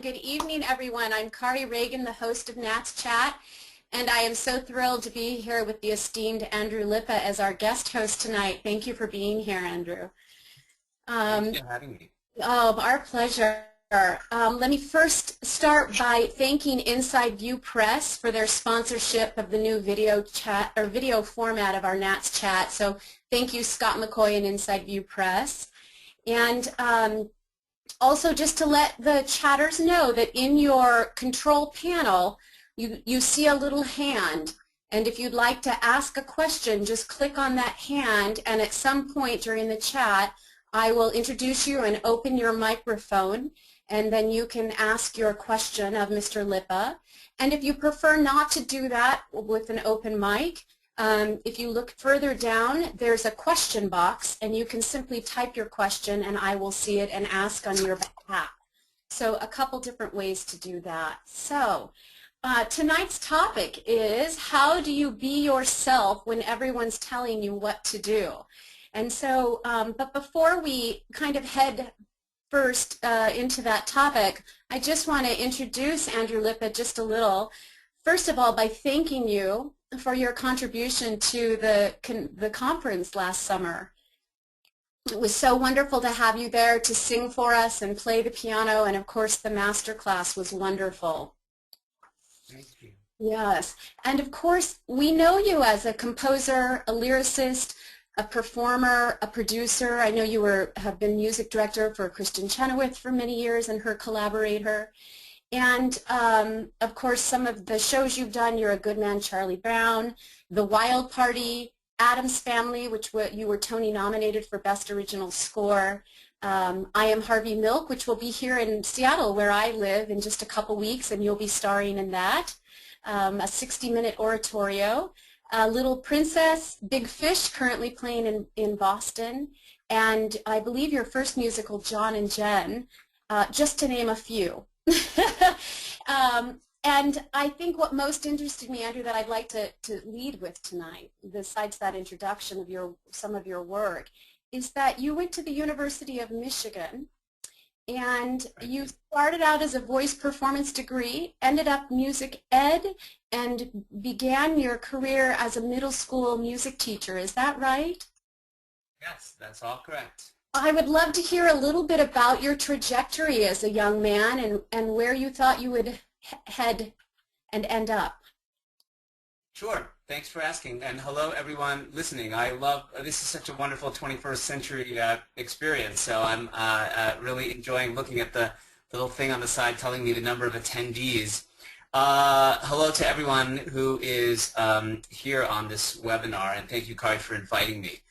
Good evening, everyone. I'm Kari Ragan, the host of NATS Chat, and I am so thrilled to be here with the esteemed Andrew Lippa as our guest host tonight. Thank you for being here, Andrew. Thanks for having me. Oh, our pleasure. Let me first start by thanking Inside View Press for their sponsorship of the new video chat or video format of our NATS Chat. So thank you, Scott McCoy and Inside View Press. And also, just to let the chatters know that in your control panel, you see a little hand. And if you'd like to ask a question, just click on that hand, and at some point during the chat, I will introduce you and open your microphone, and then you can ask your question of Mr. Lippa. And if you prefer not to do that with an open mic, if you look further down, there's a question box, and you can simply type your question, and I will see it and ask on your behalf. So a couple different ways to do that. So tonight's topic is, how do you be yourself when everyone's telling you what to do? And so, but before we kind of head first into that topic, I just want to introduce Andrew Lippa just a little. First of all, by thanking you for your contribution to the conference last summer. It was so wonderful to have you there to sing for us and play the piano, and of course the master class was wonderful. Thank you. Yes, and of course we know you as a composer, a lyricist, a performer, a producer. I know you have been music director for Kristen Chenoweth for many years and her collaborator. And, of course, some of the shows you've done, You're a Good Man, Charlie Brown, The Wild Party, Addams Family, which you were Tony nominated for Best Original Score, I Am Harvey Milk, which will be here in Seattle, where I live, in just a couple weeks, and you'll be starring in that, a 60-minute oratorio, Little Princess, Big Fish, currently playing in Boston, and I believe your first musical, John and Jen, just to name a few. And I think what most interested me, Andrew, that I'd like to lead with tonight, besides that introduction of some of your work, is that you went to the University of Michigan, and you started out as a voice performance degree, ended up music ed, and began your career as a middle school music teacher. Is that right? Yes, that's all correct. I would love to hear a little bit about your trajectory as a young man and where you thought you would head and end up. Sure. Thanks for asking. And hello, everyone listening. This is such a wonderful 21st century experience. So I'm really enjoying looking at the little thing on the side telling me the number of attendees. Hello to everyone who is here on this webinar, and thank you, Kari, for inviting me.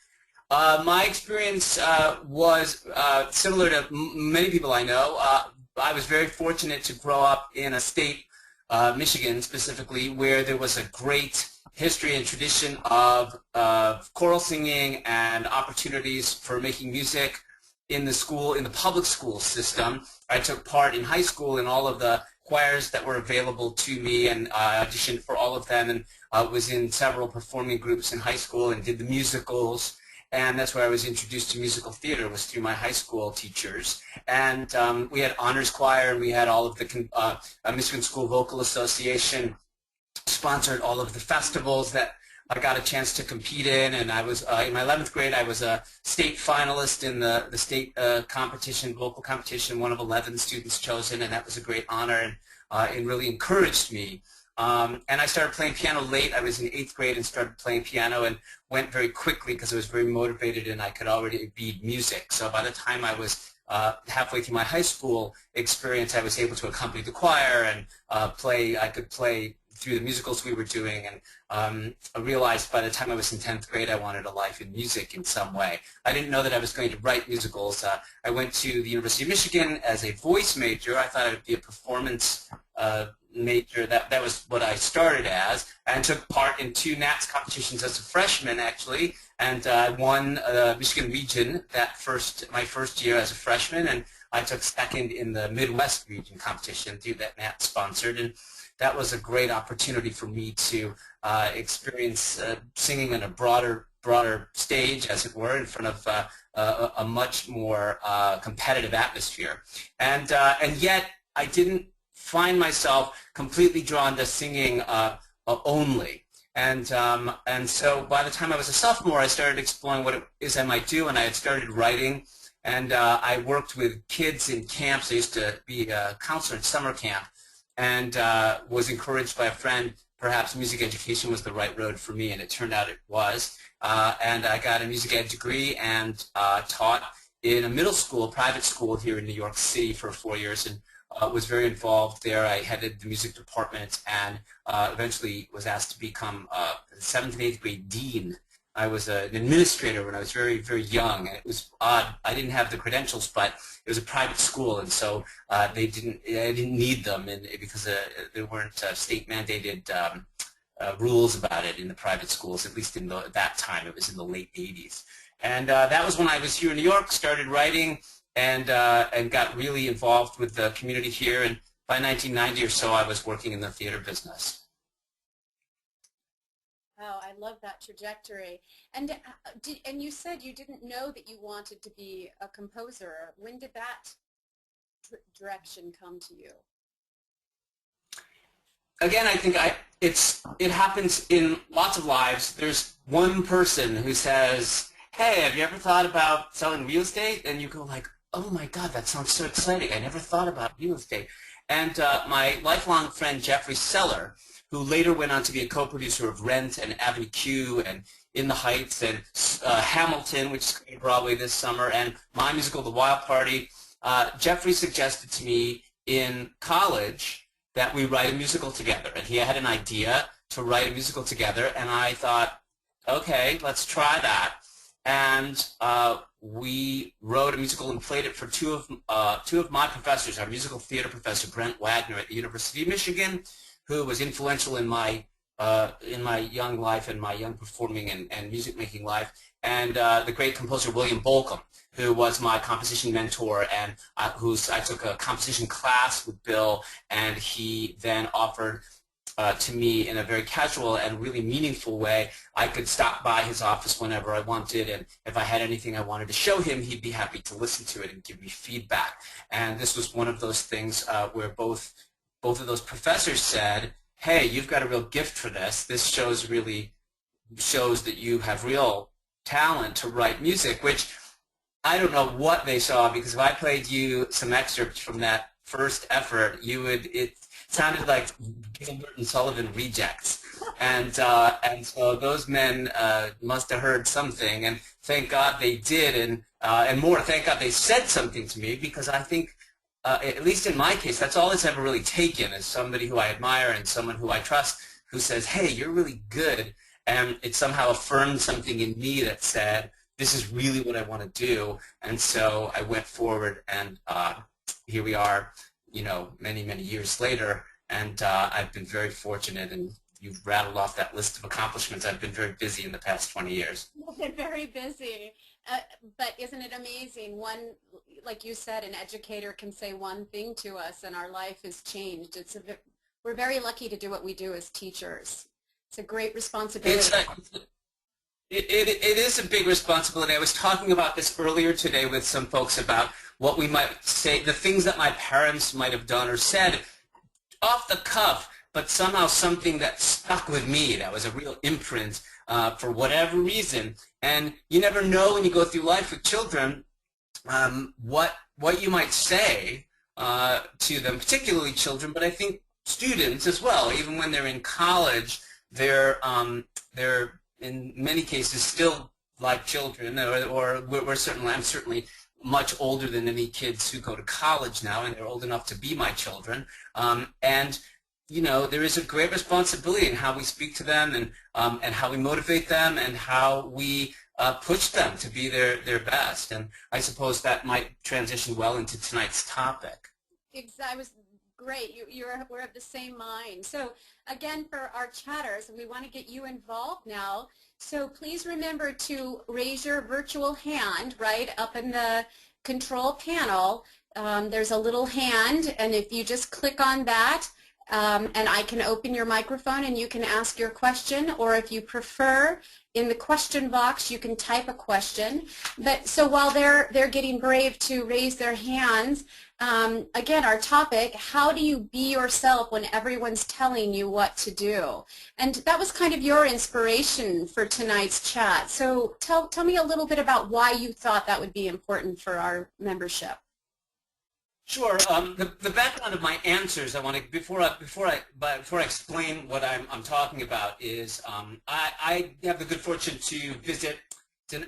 My experience was similar to many people I know. I was very fortunate to grow up in a state, Michigan specifically, where there was a great history and tradition of choral singing and opportunities for making music in the public school system. I took part in high school in all of the choirs that were available to me, and I auditioned for all of them, and was in several performing groups in high school and did the musicals. And that's where I was introduced to musical theater, was through my high school teachers. And we had honors choir, and we had all of the Michigan School Vocal Association sponsored all of the festivals that I got a chance to compete in. And I was, in my 11th grade, I was a state finalist in the state competition, vocal competition, one of 11 students chosen, and that was a great honor, and it really encouraged me. And I started playing piano late. I was in 8th grade and started playing piano, and went very quickly because I was very motivated and I could already read music. So by the time I was halfway through my high school experience, I was able to accompany the choir and I could play through the musicals we were doing, and I realized by the time I was in 10th grade I wanted a life in music in some way. I didn't know that I was going to write musicals. I went to the University of Michigan as a voice major. I thought I would be a performance major. That was what I started as, and took part in 2 NATS competitions as a freshman, actually, and I won Michigan Region my first year as a freshman, and I took second in the Midwest Region competition that NATS sponsored, and that was a great opportunity for me to experience singing on a broader stage, as it were, in front of a much more competitive atmosphere. And yet, I didn't find myself completely drawn to singing only. And so by the time I was a sophomore, I started exploring what it is I might do, and I had started writing. And I worked with kids in camps. I used to be a counselor in summer camp, and was encouraged by a friend perhaps music education was the right road for me, and it turned out it was. And I got a music ed degree and taught in a middle school, private school here in New York City for 4 years, and was very involved there. I headed the music department and eventually was asked to become the 7th and 8th grade dean. I was an administrator when I was very, very young, and it was odd. I didn't have the credentials, but it was a private school, and so I didn't need them, and because there weren't state-mandated rules about it in the private schools, at least in that time. It was in the late 80s. And that was when I was here in New York, started writing, and got really involved with the community here. And by 1990 or so, I was working in the theater business. Oh, I love that trajectory. And you said you didn't know that you wanted to be a composer. When did that direction come to you? Again, I think it happens in lots of lives. There's one person who says, "Hey, have you ever thought about selling real estate?" And you go like, "Oh my God, that sounds so exciting. I never thought about real estate." And my lifelong friend Jeffrey Seller, who later went on to be a co-producer of Rent and Avenue Q and In the Heights and Hamilton, which is going to Broadway this summer, and my musical The Wild Party, Jeffrey suggested to me in college that we write a musical together. And he had an idea to write a musical together, and I thought, okay, let's try that. And we wrote a musical and played it for two of my professors, our musical theater professor, Brent Wagner at the University of Michigan, who was influential in my young life and my young performing and music-making life, and the great composer William Bolcom, who was my composition mentor, and I took a composition class with Bill, and he then offered to me in a very casual and really meaningful way. I could stop by his office whenever I wanted, and if I had anything I wanted to show him, he'd be happy to listen to it and give me feedback. And this was one of those things where both of those professors said, "Hey, you've got a real gift for this. This really shows that you have real talent to write music," which I don't know what they saw, because if I played you some excerpts from that first effort, it sounded like Gilbert and Sullivan rejects. And so those men must have heard something, and thank God they did, and more, thank God they said something to me, because I think, at least in my case, that's all it's ever really taken, is somebody who I admire and someone who I trust who says, "Hey, you're really good," and it somehow affirmed something in me that said, this is really what I want to do. And so I went forward, and here we are, many, many years later, and I've been very fortunate, and you've rattled off that list of accomplishments. I've been very busy in the past 20 years. You've been very busy, but isn't it amazing? Like you said, an educator can say one thing to us, and our life is changed. We're very lucky to do what we do as teachers. It's a great responsibility. It is a big responsibility. I was talking about this earlier today with some folks about what we might say, the things that my parents might have done or said off the cuff, but somehow something that stuck with me, that was a real imprint for whatever reason. And you never know when you go through life with children what you might say to them, particularly children, but I think students as well. Even when they're in college, they're in many cases still like children, or I'm certainly much older than any kids who go to college now, and they're old enough to be my children. And there is a great responsibility in how we speak to them, and how we motivate them, and how we push them to be their best. And I suppose that might transition well into tonight's topic. Exactly. Great. We're of the same mind. So again, for our chatters, we want to get you involved now. So please remember to raise your virtual hand right up in the control panel. There's a little hand, and if you just click on that, and I can open your microphone and you can ask your question, or if you prefer, in the question box you can type a question. But so while they're getting brave to raise their hands, again, our topic: how do you be yourself when everyone's telling you what to do? And that was kind of your inspiration for tonight's chat. So tell me a little bit about why you thought that would be important for our membership. Sure. The background of my answers, I want to before I explain what I'm talking about is I have the good fortune to visit,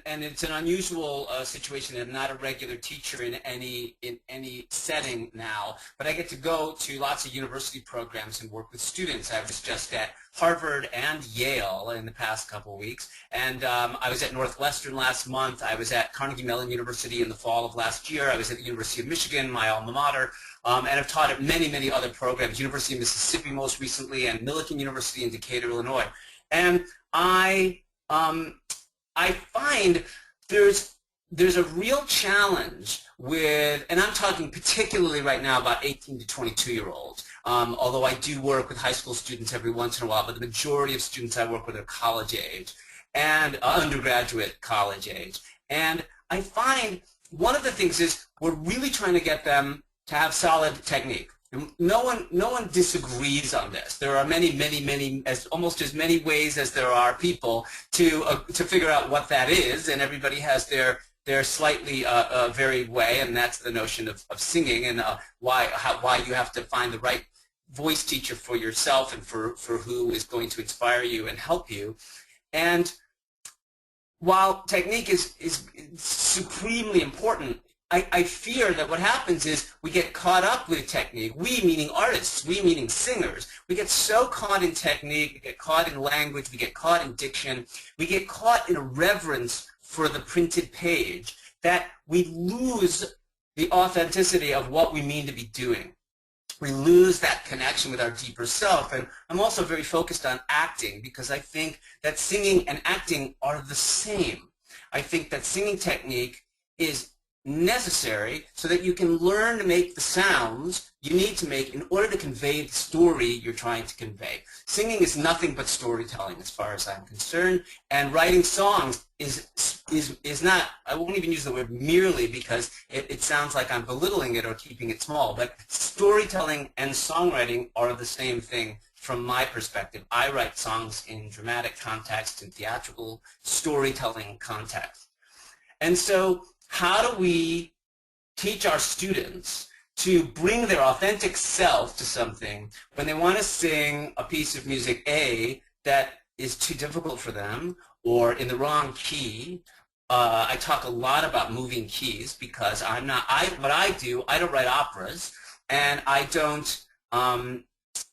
and it's an unusual situation. I'm not a regular teacher in any setting now, but I get to go to lots of university programs and work with students. I was just at Harvard and Yale in the past couple of weeks, and I was at Northwestern last month. I was at Carnegie Mellon University in the fall of last year. I was at the University of Michigan, my alma mater, and I've taught at many other programs, University of Mississippi most recently, and Millikan University in Decatur, Illinois. And I find there's a real challenge with, and I'm talking particularly right now about 18 to 22-year-olds, although I do work with high school students every once in a while, but the majority of students I work with are college age and undergraduate college age. And I find one of the things is we're really trying to get them to have solid technique. No one disagrees on this. There are almost as many ways as there are people to figure out what that is, and everybody has their slightly varied way, and that's the notion of singing, and why you have to find the right voice teacher for yourself and for who is going to inspire you and help you. And while technique is supremely important, I fear that what happens is we get caught up with technique, we meaning artists, we meaning singers. We get so caught in technique, we get caught in language, we get caught in diction, we get caught in a reverence for the printed page that we lose the authenticity of what we mean to be doing. We lose that connection with our deeper self. And I'm also very focused on acting because I think that singing and acting are the same. I think that singing technique is necessary so that you can learn to make the sounds you need to make in order to convey the story you're trying to convey. Singing is nothing but storytelling as far as I'm concerned, and writing songs is not, I won't even use the word merely because it sounds like I'm belittling it or keeping it small, but storytelling and songwriting are the same thing from my perspective. I write songs in dramatic context and theatrical storytelling context. And so how do we teach our students to bring their authentic self to something when they want to sing a piece of music A that is too difficult for them or in the wrong key? I talk a lot about moving keys because what I do, I don't write operas, and I don't, and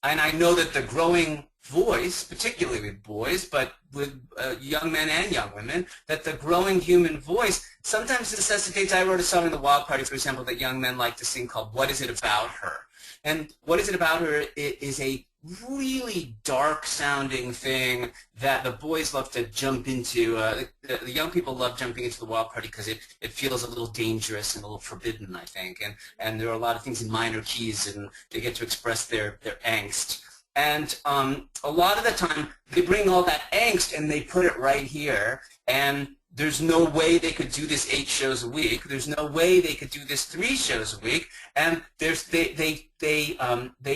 I know that the growing voice, particularly with boys, but with young men and young women, that the growing human voice sometimes necessitates. I wrote a song in the Wild Party, for example, that young men like to sing called "What Is It About Her?" And "What Is It About Her" is a really dark-sounding thing that the boys love to jump into. The young people love jumping into the Wild Party because it feels a little dangerous and a little forbidden, I think. And there are a lot of things in minor keys, and they get to express their angst. And a lot of the time, they bring all that angst and they put it right here. And there's no way they could do this 8 shows a week. There's no way they could do this 3 shows a week. And they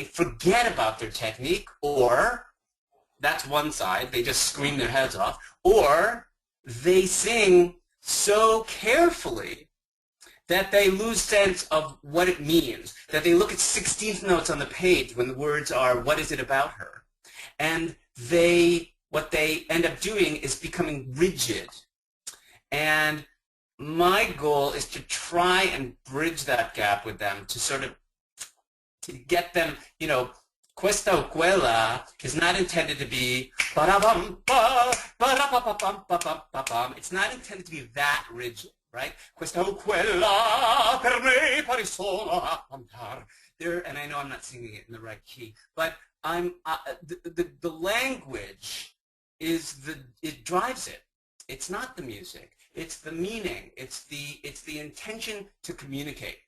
forget about their technique, or that's one side. They just scream their heads off. Or they sing so carefully that they lose sense of what it means, that they look at 16th notes on the page when the words are, "What is it about her?" And what they end up doing is becoming rigid. And my goal is to try and bridge that gap with them, to get them, questa o quella is not intended to be it's not intended to be that rigid. Right? Questa o quella per me pari solo a cantar. And I know I'm not singing it in the right key, but the language it drives it. It's not the music. It's the meaning. It's the intention to communicate.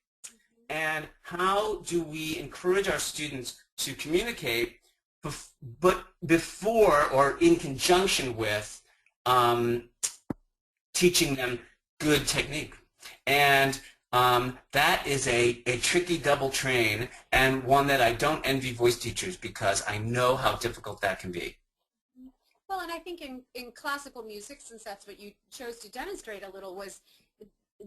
And how do we encourage our students to communicate, but before or in conjunction with teaching them good technique. And that is a tricky double train, and one that I don't envy voice teachers because I know how difficult that can be. Well, and I think in classical music, since that's what you chose to demonstrate a little, was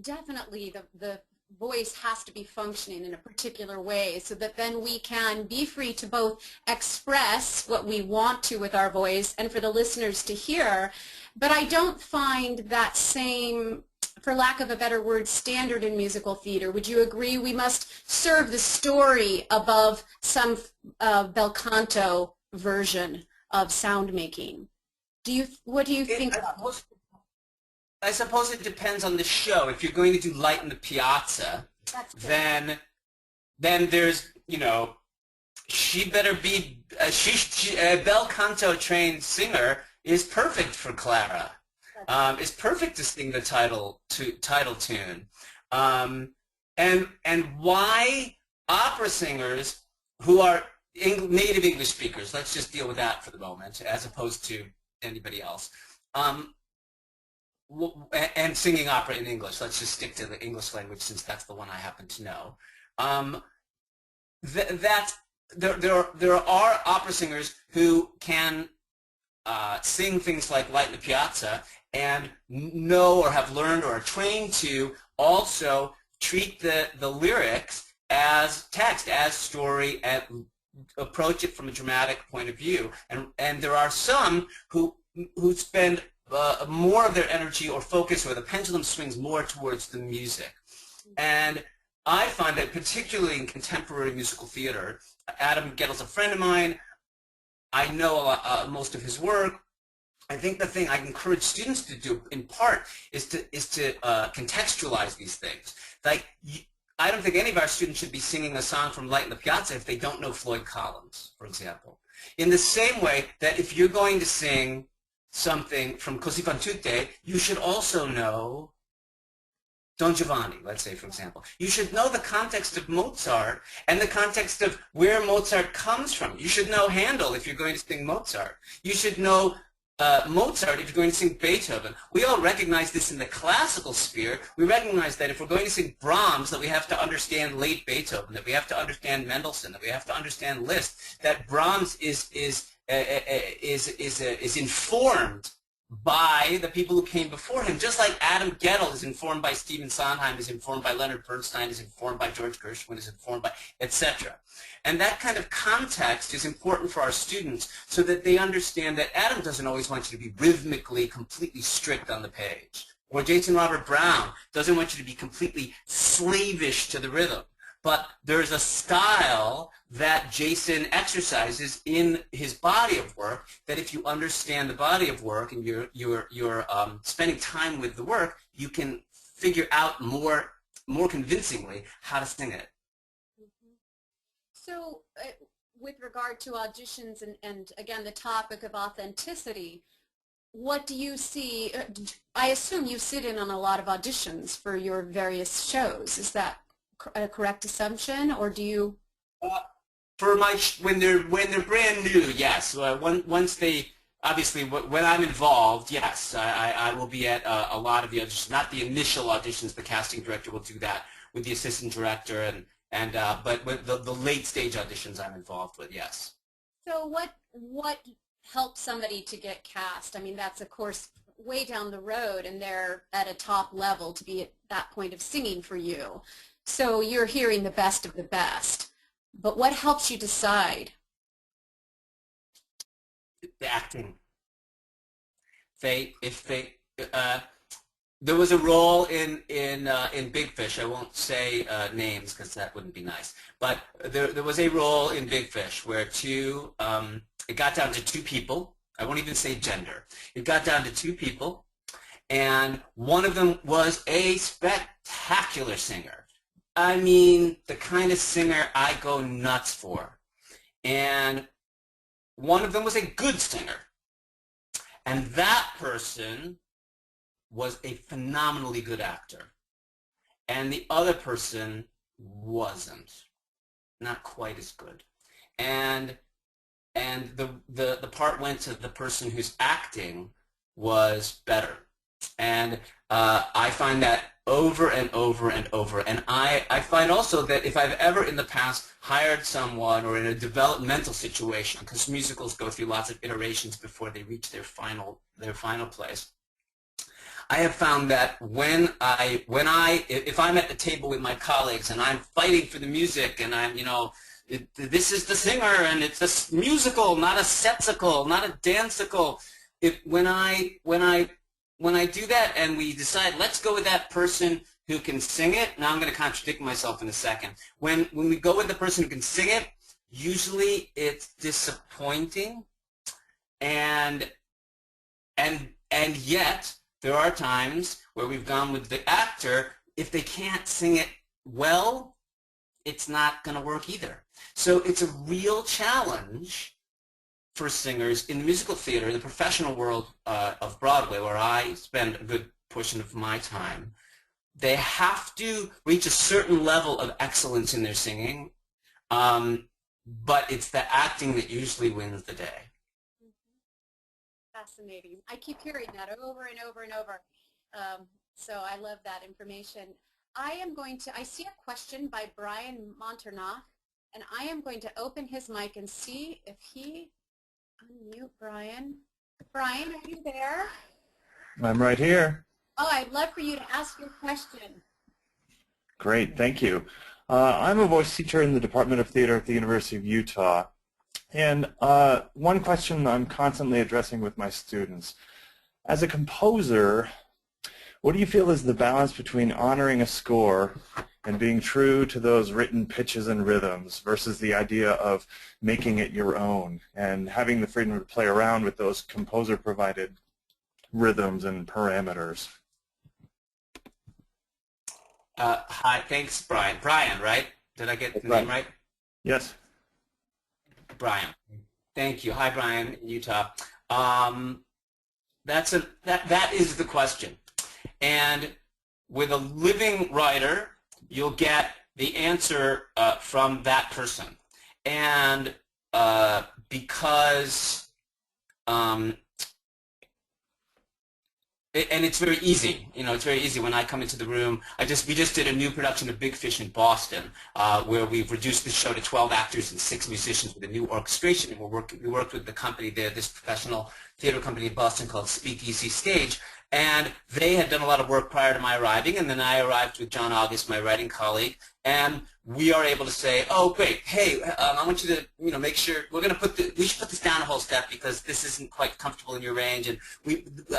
definitely the voice has to be functioning in a particular way so that then we can be free to both express what we want to with our voice and for the listeners to hear. But I don't find that same, for lack of a better word, standard in musical theater. Would you agree we must serve the story above some bel canto version of sound making? What do you think about that? I suppose it depends on the show. If you're going to do Light in the Piazza, then there's, you know, she better be, a bel canto trained singer is perfect for Clara. It's perfect to sing the title tune. And why opera singers who are native English speakers, let's just deal with that for the moment, as opposed to anybody else, and singing opera in English. Let's just stick to the English language since that's the one I happen to know. There are opera singers who can sing things like Light in the Piazza and know or have learned or are trained to also treat the lyrics as text, as story, and approach it from a dramatic point of view. And there are some who spend more of their energy or focus, or the pendulum swings more towards the music. And I find that particularly in contemporary musical theater, Adam Gettel's a friend of mine. I know most of his work. I think the thing I encourage students to do, in part, is to contextualize these things. Like, I don't think any of our students should be singing a song from Light in the Piazza if they don't know Floyd Collins, for example. In the same way that if you're going to sing something from Così fan tutte, you should also know Don Giovanni, let's say, for example. You should know the context of Mozart and the context of where Mozart comes from. You should know Handel if you're going to sing Mozart. You should know Mozart if you're going to sing Beethoven. We all recognize this in the classical sphere. We recognize that if we're going to sing Brahms, that we have to understand late Beethoven, that we have to understand Mendelssohn, that we have to understand Liszt, that Brahms is informed by the people who came before him, just like Adam Gettel is informed by Stephen Sondheim, is informed by Leonard Bernstein, is informed by George Gershwin, is informed by, etc. And that kind of context is important for our students so that they understand that Adam doesn't always want you to be rhythmically, completely strict on the page. Or Jason Robert Brown doesn't want you to be completely slavish to the rhythm. But there's a style that Jason exercises in his body of work that if you understand the body of work and you're spending time with the work, you can figure out more convincingly how to sing it. Mm-hmm. So with regard to auditions and again the topic of authenticity, what do you see? I assume you sit in on a lot of auditions for your various shows. Is that a correct assumption, or do you? For when they're brand new, yes. Once they, obviously, when I'm involved, yes, I will be at a lot of the auditions. Not the initial auditions. The casting director will do that with the assistant director, but with the late stage auditions, I'm involved with, yes. So what helps somebody to get cast? I mean, that's of course way down the road, and they're at a top level to be at that point of singing for you. So you're hearing the best of the best. But what helps you decide? The acting. There was a role in Big Fish. I won't say names because that wouldn't be nice. But there was a role in Big Fish where it got down to two people. I won't even say gender. It got down to two people, and one of them was a spectacular singer. I mean, the kind of singer I go nuts for. And one of them was a good singer. And that person was a phenomenally good actor. And the other person wasn't. Not quite as good. and the part went to the person who's acting was better. And I find that over and over and over. And I find also that if I've ever in the past hired someone or in a developmental situation, because musicals go through lots of iterations before they reach their final place, I have found that if I'm at the table with my colleagues and I'm fighting for the music and I'm, this is the singer and it's a musical, not a setsicle, not a danceicle. When I do that and we decide, let's go with that person who can sing it, now I'm going to contradict myself in a second. When we go with the person who can sing it, usually it's disappointing, and yet there are times where we've gone with the actor. If they can't sing it well, it's not going to work either. So it's a real challenge for singers in the musical theater, in the professional world of Broadway, where I spend a good portion of my time. They have to reach a certain level of excellence in their singing, but it's the acting that usually wins the day. Fascinating. I keep hearing that over and over and over. So I love that information. I see a question by Brian Monternoff, and I am going to open his mic and see if he unmute Brian. Brian, are you there? I'm right here. Oh, I'd love for you to ask your question. Great, thank you. I'm a voice teacher in the Department of Theater at the University of Utah. And one question I'm constantly addressing with my students. As a composer, what do you feel is the balance between honoring a score and being true to those written pitches and rhythms versus the idea of making it your own and having the freedom to play around with those composer-provided rhythms and parameters? Hi, thanks, Brian. Brian, right? Did I get the name right? Yes. Brian. Thank you. Hi, Brian, in Utah. That is the question. And with a living writer, you'll get the answer from that person. And because and it's very easy, it's very easy. When I come into the room, we just did a new production of Big Fish in Boston, where we've reduced the show to 12 actors and 6 musicians with a new orchestration. And we worked with the company there, this professional theater company in Boston called Speakeasy Stage, and they had done a lot of work prior to my arriving, and then I arrived with John August, my writing colleague, and we are able to say, oh, great, hey, I want you to, make sure we should put this down a whole step because this isn't quite comfortable in your range, and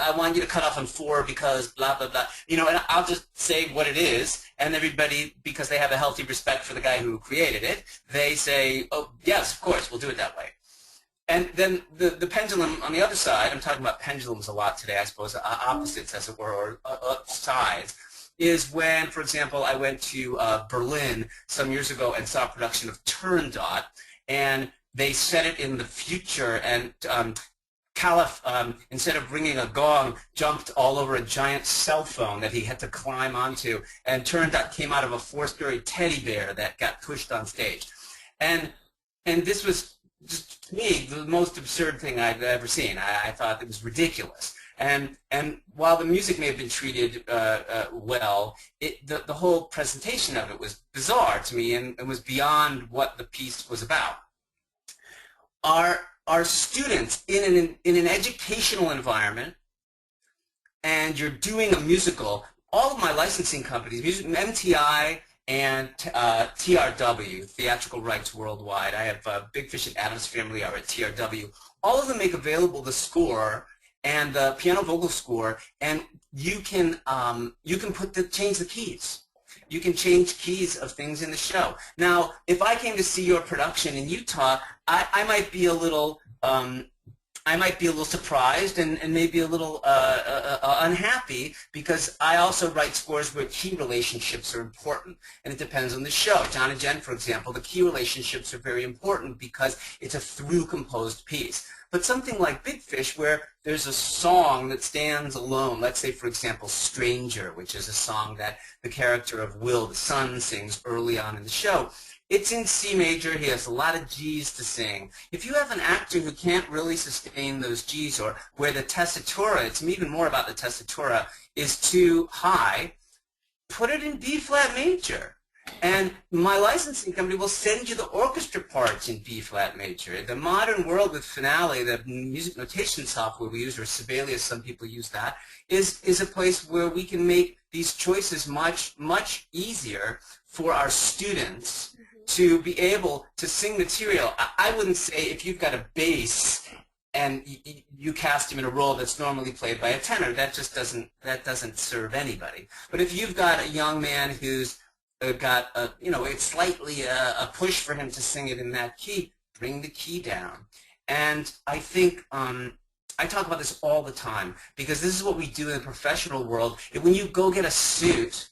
I want you to cut off on 4 because blah, blah, blah, and I'll just say what it is, and everybody, because they have a healthy respect for the guy who created it, they say, oh, yes, of course, we'll do it that way. And then the pendulum on the other side, I'm talking about pendulums a lot today, I suppose, opposites, as it were, or sides, is when, for example, I went to Berlin some years ago and saw a production of Turandot, and they set it in the future, and Caliph, instead of ringing a gong, jumped all over a giant cell phone that he had to climb onto, and Turandot came out of a 4-story teddy bear that got pushed on stage. And this was, just to me, the most absurd thing I've ever seen. I thought it was ridiculous. And while the music may have been treated well, the whole presentation of it was bizarre to me and was beyond what the piece was about. Our students in an educational environment, and you're doing a musical, all of my licensing companies, MTI, and TRW, Theatrical Rights Worldwide. I have Big Fish and Addams Family are at TRW. All of them make available the score and the piano vocal score, and you can change the keys. You can change keys of things in the show. Now, if I came to see your production in Utah, I might be a little surprised and maybe a little unhappy, because I also write scores where key relationships are important, and it depends on the show. John and Jen, for example, the key relationships are very important because it's a through-composed piece. But something like Big Fish, where there's a song that stands alone, let's say, for example, Stranger, which is a song that the character of Will, the son, sings early on in the show, It's in C major. He has a lot of G's to sing. If you have an actor who can't really sustain those G's, or where the tessitura, it's even more about the tessitura, is too high, put it in B flat major. And my licensing company will send you the orchestra parts in B flat major. The modern world with Finale, the music notation software we use, or Sibelius, some people use that, is a place where we can make these choices much, much easier for our students to be able to sing material. I wouldn't say if you've got a bass and you cast him in a role that's normally played by a tenor, that doesn't serve anybody. But if you've got a young man who's got a, it's slightly a push for him to sing it in that key, bring the key down. And I think I talk about this all the time because this is what we do in the professional world. When you go get a suit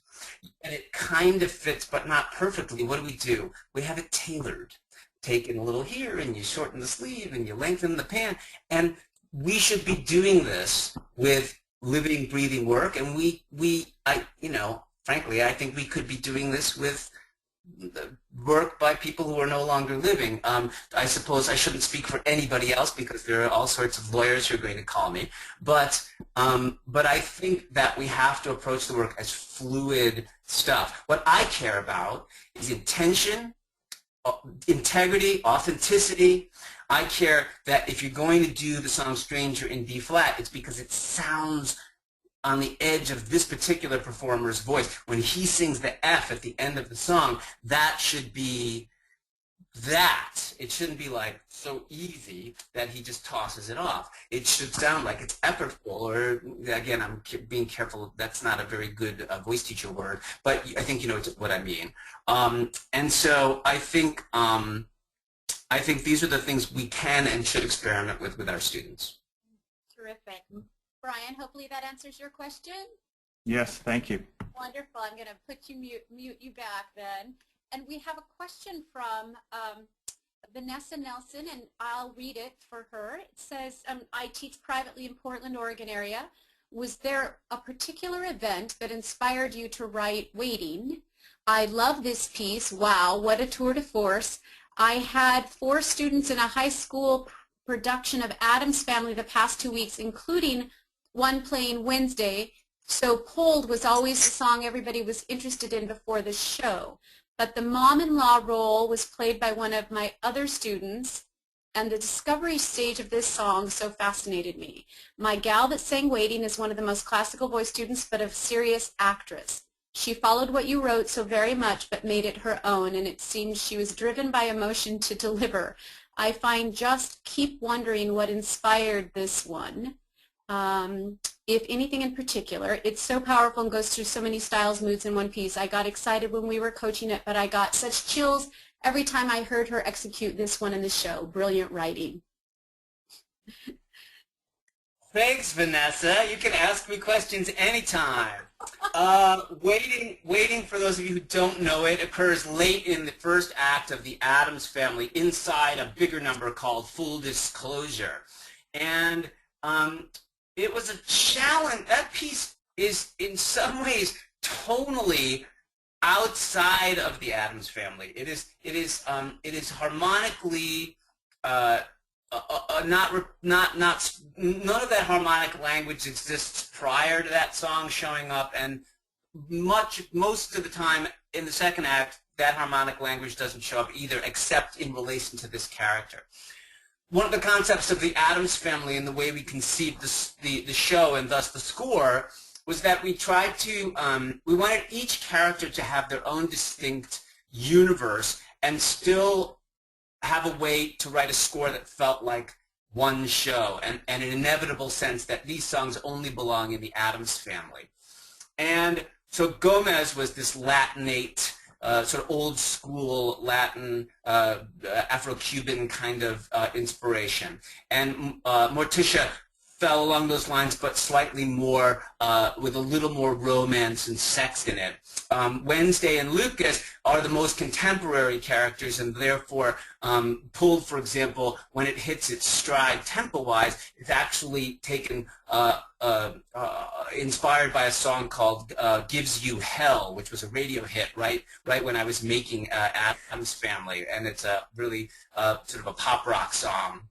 and it kind of fits but not perfectly, what do? We have it tailored. Take in a little here, and you shorten the sleeve, and you lengthen the pant. And we should be doing this with living, breathing work. And frankly, I think we could be doing this with work by people who are no longer living. I suppose I shouldn't speak for anybody else because there are all sorts of lawyers who are going to call me. But I think that we have to approach the work as fluid stuff. What I care about is intention, integrity, authenticity. I care that if you're going to do the song Stranger in D flat, it's because it sounds on the edge of this particular performer's voice. When he sings the F at the end of the song, that should be that. It shouldn't be like so easy that he just tosses it off. It should sound like it's effortful, or again, I'm being careful, that's not a very good voice teacher word, but I think you know what I mean. And so I think these are the things we can and should experiment with our students. Terrific. Brian, hopefully that answers your question. Yes, thank you. Wonderful. I'm going to put you mute you back then. And we have a question from Vanessa Nelson, and I'll read it for her. It says, I teach privately in Portland, Oregon area. Was there a particular event that inspired you to write Waiting? I love this piece. Wow, what a tour de force. I had 4 students in a high school production of Addams Family the past 2 weeks, including one playing Wednesday. So Cold was always the song everybody was interested in before the show. But the mom-in-law role was played by one of my other students, and the discovery stage of this song so fascinated me. My gal that sang Waiting is one of the most classical voice students, but a serious actress. She followed what you wrote so very much, but made it her own, and it seems she was driven by emotion to deliver. I find just keep wondering what inspired this one. If anything in particular. It's so powerful and goes through so many styles, moods in one piece. I got excited when we were coaching it, but I got such chills every time I heard her execute this one in the show. Brilliant writing. Thanks, Vanessa. You can ask me questions anytime. Waiting, for those of you who don't know it, occurs late in the first act of the Addams Family inside a bigger number called Full Disclosure. And it was a challenge. That piece is in some ways tonally outside of the Addams Family. It is harmonically none of that harmonic language exists prior to that song showing up, and most of the time in the second act that harmonic language doesn't show up either, except in relation to this character. One of the concepts of the Addams Family and the way we conceived the show and thus the score was that we tried to, we wanted each character to have their own distinct universe and still have a way to write a score that felt like one show, and an inevitable sense that these songs only belong in the Addams Family. And so Gomez was this Latinate, sort of old school Latin, Afro-Cuban kind of inspiration. And Morticia fell along those lines, but slightly more, with a little more romance and sex in it. Wednesday and Lucas are the most contemporary characters, and therefore pulled, for example, when it hits its stride tempo-wise, it's actually taken, inspired by a song called Gives You Hell, which was a radio hit right when I was making Addams Family, and it's a really sort of a pop rock song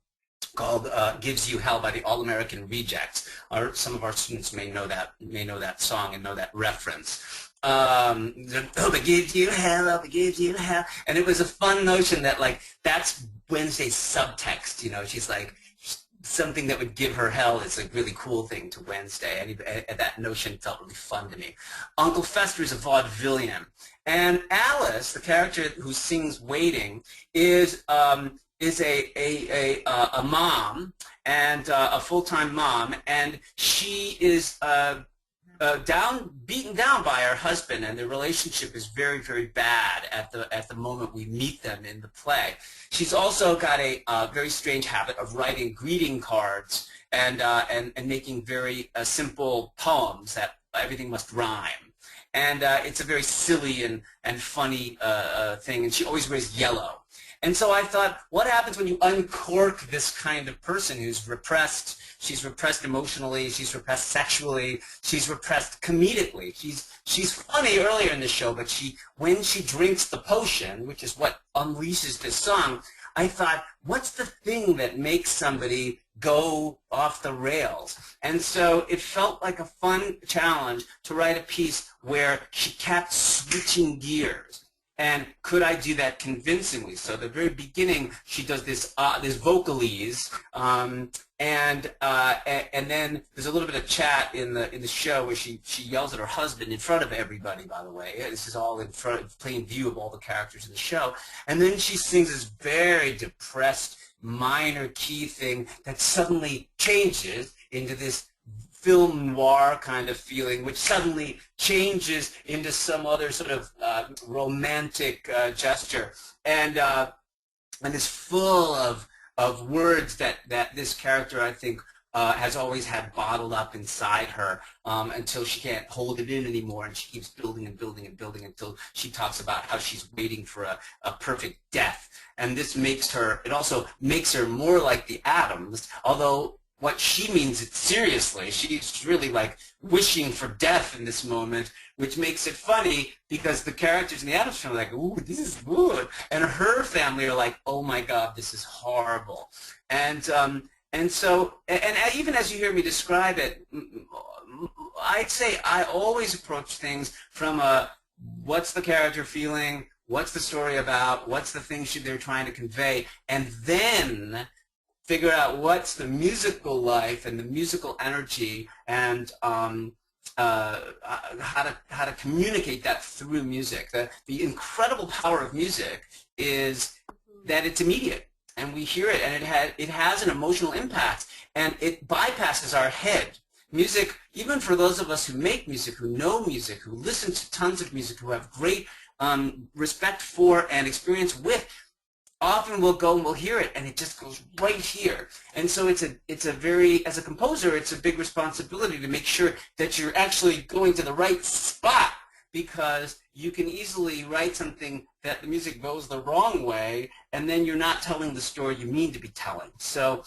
called "Gives You Hell" by the All American Rejects. Some of our students may know that song and know that reference. Oh, but gives you hell, oh, but gives you hell, and it was a fun notion that like that's Wednesday's subtext. You know, she's like something that would give her hell is a really cool thing to Wednesday, and that notion felt really fun to me. Uncle Fester is a vaudevillian, and Alice, the character who sings "Waiting," is a mom, and a full-time mom, and she is beaten down by her husband, and their relationship is very, very bad at the moment we meet them in the play. She's also got a very strange habit of writing greeting cards and making very simple poems that everything must rhyme. And it's a very silly and funny thing, and she always wears yellow. And so I thought, what happens when you uncork this kind of person who's repressed? She's repressed emotionally, she's repressed sexually, she's repressed comedically. She's funny earlier in the show, but when she drinks the potion, which is what unleashes this song, I thought, what's the thing that makes somebody go off the rails? And so it felt like a fun challenge to write a piece where she kept switching gears. And could I do that convincingly? So at the very beginning, she does this vocalese, and then there's a little bit of chat in the show where she yells at her husband in front of everybody. By the way, this is all in plain view of all the characters in the show. And then she sings this very depressed minor key thing that suddenly changes into this film noir kind of feeling, which suddenly changes into some other sort of romantic gesture, and is full of words that this character, I think, has always had bottled up inside her until she can't hold it in anymore, and she keeps building and building and building until she talks about how she's waiting for a perfect death. And this makes her, it also makes her more like the Addams, although what she means it seriously. She's really like wishing for death in this moment, which makes it funny because the characters in the Addams Family are like, ooh, this is good. And her family are like, oh my God, this is horrible. And so even as you hear me describe it, I'd say I always approach things from what's the character feeling, what's the story about, what's the thing they're trying to convey, and then figure out what's the musical life and the musical energy, and how to communicate that through music. The incredible power of music is that it's immediate, and we hear it, and it has an emotional impact, and it bypasses our head. Music, even for those of us who make music, who know music, who listen to tons of music, who have great respect for and experience with, often we'll go and we'll hear it, and it just goes right here. And so it's a very, as a composer, it's a big responsibility to make sure that you're actually going to the right spot, because you can easily write something that the music goes the wrong way, and then you're not telling the story you mean to be telling. So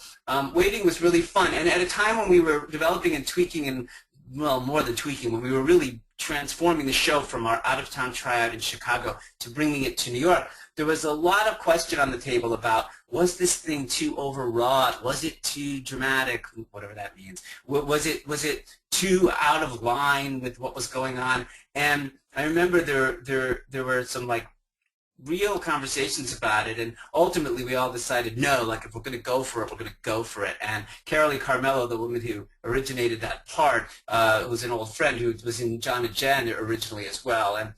Waiting was really fun, and at a time when we were developing and tweaking, and well, more than tweaking, when we were really transforming the show from our out-of-town tryout in Chicago to bringing it to New York, there was a lot of question on the table about, was this thing too overwrought? Was it too dramatic? Whatever that means. Was it too out of line with what was going on? And I remember there were some like real conversations about it, and ultimately we all decided, no, like if we're going to go for it, we're going to go for it. And Carolee Carmello, the woman who originated that part, who's an old friend who was in John and Jen originally as well, and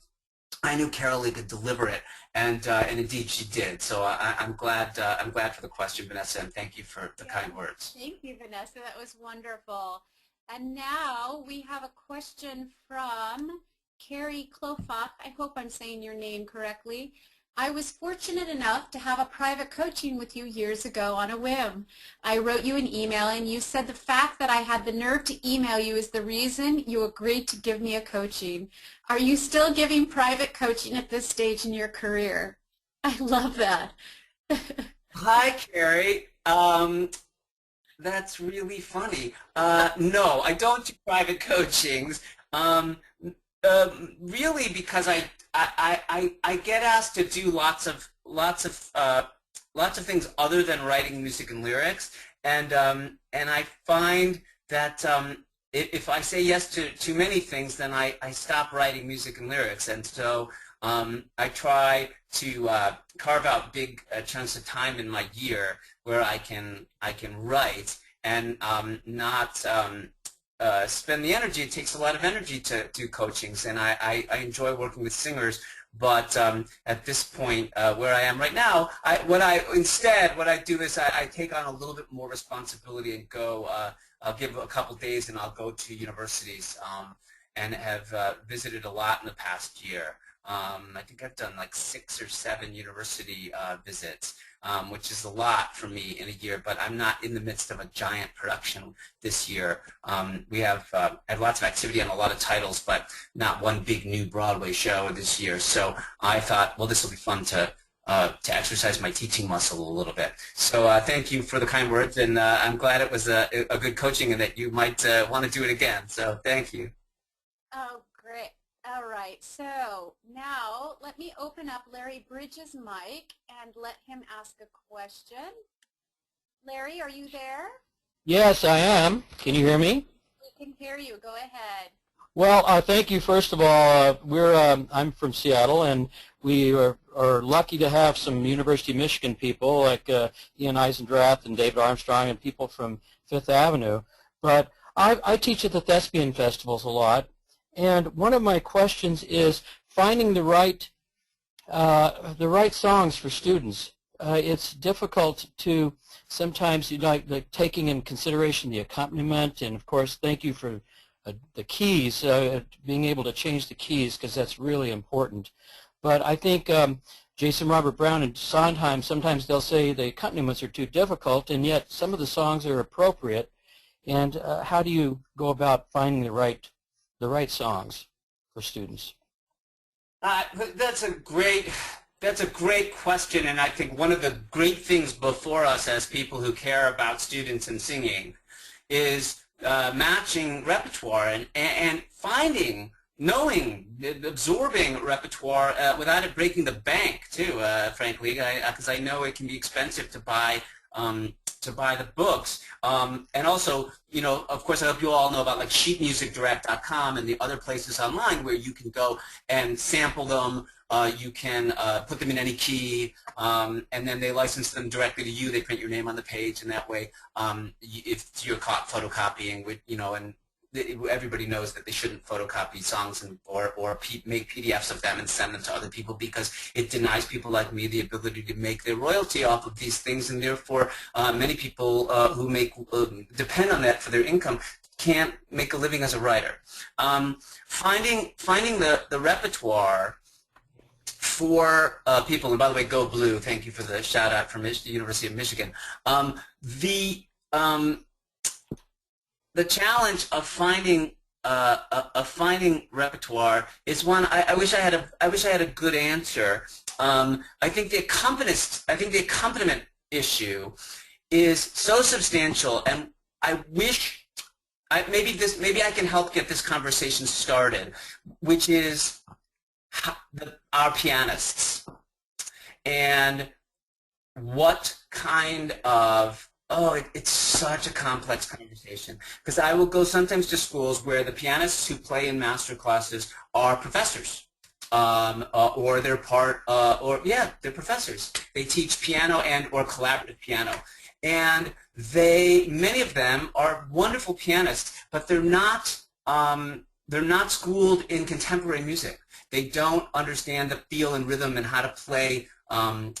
I knew Carolee could deliver it, and indeed she did. So I'm glad for the question, Vanessa, and thank you for the kind words. Thank you, Vanessa. That was wonderful. And now we have a question from Carrie Klofok. I hope I'm saying your name correctly. I was fortunate enough to have a private coaching with you years ago on a whim. I wrote you an email and you said the fact that I had the nerve to email you is the reason you agreed to give me a coaching. Are you still giving private coaching at this stage in your career? I love that. Hi, Kari. That's really funny. No, I don't do private coachings. Really, because I get asked to do lots of things other than writing music and lyrics, and I find that if I say yes to too many things, then I stop writing music and lyrics, and so I try to carve out big chunks of time in my year where I can write and not spend the energy. It takes a lot of energy to do coachings, and I enjoy working with singers. But at this point, where I am right now, what I do is I take on a little bit more responsibility and go. I'll give a couple days, and I'll go to universities, and have visited a lot in the past year. I think I've done like 6 or 7 university visits, which is a lot for me in a year, but I'm not in the midst of a giant production this year. We have lots of activity on a lot of titles, but not one big new Broadway show this year. So I thought, well, this will be fun to exercise my teaching muscle a little bit. So thank you for the kind words, and I'm glad it was a good coaching and that you might want to do it again. So thank you. Oh, great. All right, so now let me open up Larry Bridges' mic and let him ask a question. Larry, are you there? Yes, I am. Can you hear me? We can hear you. Go ahead. Well, thank you. First of all, I'm from Seattle, and we are lucky to have some University of Michigan people like Ian Eisendrath and David Armstrong and people from Fifth Avenue. But I teach at the Thespian festivals a lot. And one of my questions is finding the right songs for students. It's difficult to sometimes, like taking in consideration the accompaniment, and of course, thank you for the keys, being able to change the keys, because that's really important. But I think Jason Robert Brown and Sondheim, sometimes they'll say the accompaniments are too difficult, and yet some of the songs are appropriate. And how do you go about finding the right songs for students? That's a great question, and I think one of the great things before us as people who care about students and singing is matching repertoire and finding, knowing, absorbing repertoire without it breaking the bank too. Frankly, because I know it can be expensive to buy the books, and also, of course, I hope you all know about like sheetmusicdirect.com and the other places online where you can go and sample them. You can put them in any key, and then they license them directly to you. They print your name on the page, and that way, if you're caught photocopying, and everybody knows that they shouldn't photocopy songs or make PDFs of them and send them to other people, because it denies people like me the ability to make their royalty off of these things, and therefore many people who depend on that for their income can't make a living as a writer. Finding the repertoire for people, and by the way, go Blue, thank you for the shout out from the University of Michigan. The challenge of finding repertoire is one I wish I had a good answer. I think the accompaniment issue is so substantial, and I wish maybe I can help get this conversation started, which is our pianists and what kind of it's such a complex conversation, because I will go sometimes to schools where the pianists who play in master classes are professors, or they're they're professors. They teach piano and or collaborative piano, and many of them are wonderful pianists, but they're not schooled in contemporary music. They don't understand the feel and rhythm and how to play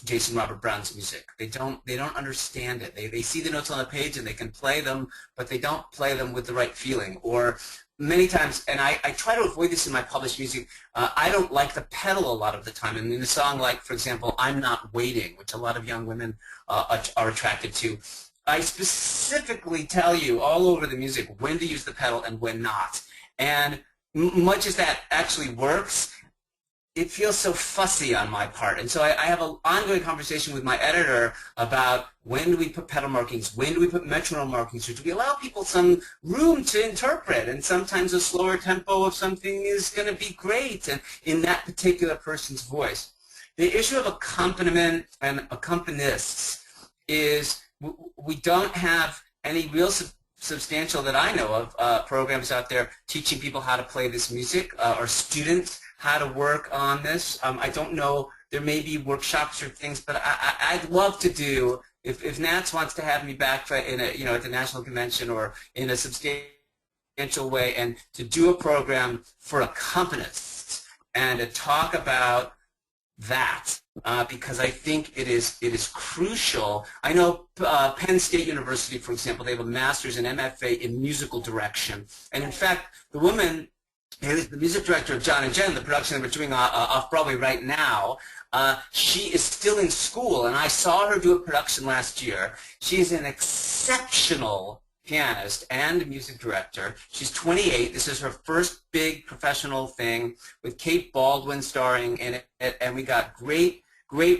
Jason Robert Brown's music. They don't understand it. They see the notes on the page and they can play them, but they don't play them with the right feeling. Or many times, and I try to avoid this in my published music, I don't like the pedal a lot of the time. And in a song like, for example, I'm Not Waiting, which a lot of young women are attracted to, I specifically tell you all over the music when to use the pedal and when not. And much as that actually works, it feels so fussy on my part. And so I have an ongoing conversation with my editor about when do we put pedal markings, when do we put metronome markings, or do we allow people some room to interpret? And sometimes a slower tempo of something is going to be great and in that particular person's voice. The issue of accompaniment and accompanists is we don't have any real substantial, that I know of, programs out there teaching people how to play this music, or students how to work on this. I don't know, there may be workshops or things, but I'd love to do, if NATS wants to have me back in a, at the National Convention or in a substantial way, and to do a program for accompanists and to talk about that, because I think it is crucial. I know Penn State University, for example, they have a master's and MFA in musical direction, and in fact, the woman who is the music director of John and Jen, the production that we're doing off Broadway right now, she is still in school, and I saw her do a production last year. She is an exceptional pianist and music director. She's 28. This is her first big professional thing with Kate Baldwin starring in it, and we got great